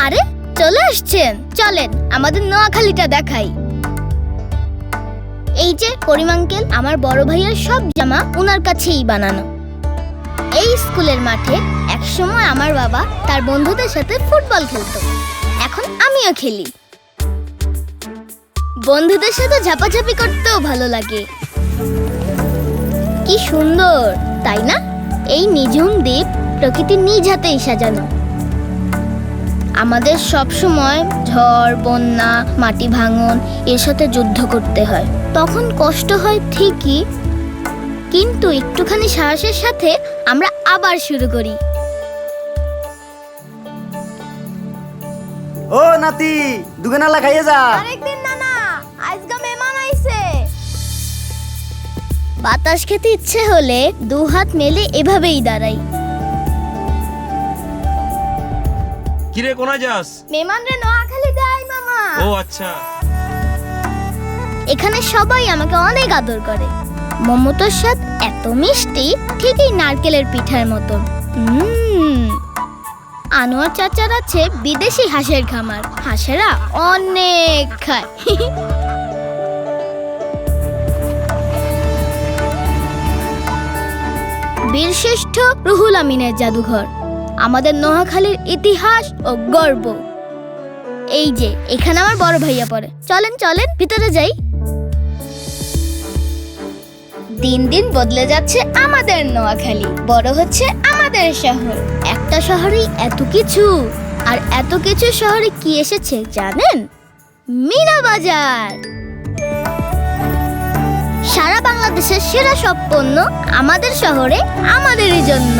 আরে চলে আসছেন, চলেন আমাদের নোয়াখালীটা দেখাই। এই যে করিম আঙ্কেল, আমার বড় ভাইয়ের সব জামা ওনার কাছেই বানানো। এই স্কুলের মাঠে একসময় আমার বাবা তার বন্ধুদের সাথে ফুটবল খেলতো, এখন আমিও খেলি। বন্ধুদের সাথে ঝাপাঝাপি করতেও ভালো লাগে। কি সুন্দর তাই না? এই নিঝুম দ্বীপ প্রকৃতির নিজ হাতেই সাজানো। আমাদের সব সময় ঝড়, বন্যা, মাটি ভাঙন এর সাথে যুদ্ধ করতে হয়। তখন কষ্ট হয় ঠিকই, কিন্তু একটুখানি সাহসের সাথে আমরা আবার শুরু করি। ও নাতি, দুগানালা খাইয়ে যা। আরেকদিন নানা, আজকে মেহমান আইছে। বাতাস খেতে ইচ্ছে হলে দু হাত মেলে এভাবেই দাঁড়াই। কিরে কোনায় যাস? মেহমান রে নোয়াখালী দেয় মামা। ও আচ্ছা। এখানে সবাই আমাকে অনেক আদর করে। মমতার স্বাদ এত মিষ্টি, ঠিকই নারকেলের পিঠার মতো। আনোয়ার চাচার আছে বিদেশি হাঁসের খামার, হাঁসেরা অনেক খায়। বীরশ্রেষ্ঠ রুহুল আমিনের জাদুঘর, আমাদের নোয়াখালীর ইতিহাস ও গর্ব। এই যে এখানে আমার বড় ভাইয়া পড়ে। চলেন চলেন ভিতরে যাই। দিন দিন বদলে যাচ্ছে আমাদের নোয়াখালী, বড় হচ্ছে আমাদের শহর। একটা শহরেই এত কিছু, আর এত কিছু শহরে কি এসেছে জানেন? মিনা বাজার। সারা বাংলাদেশের সেরা সব পণ্য আমাদের শহরে, আমাদেরই জন্য।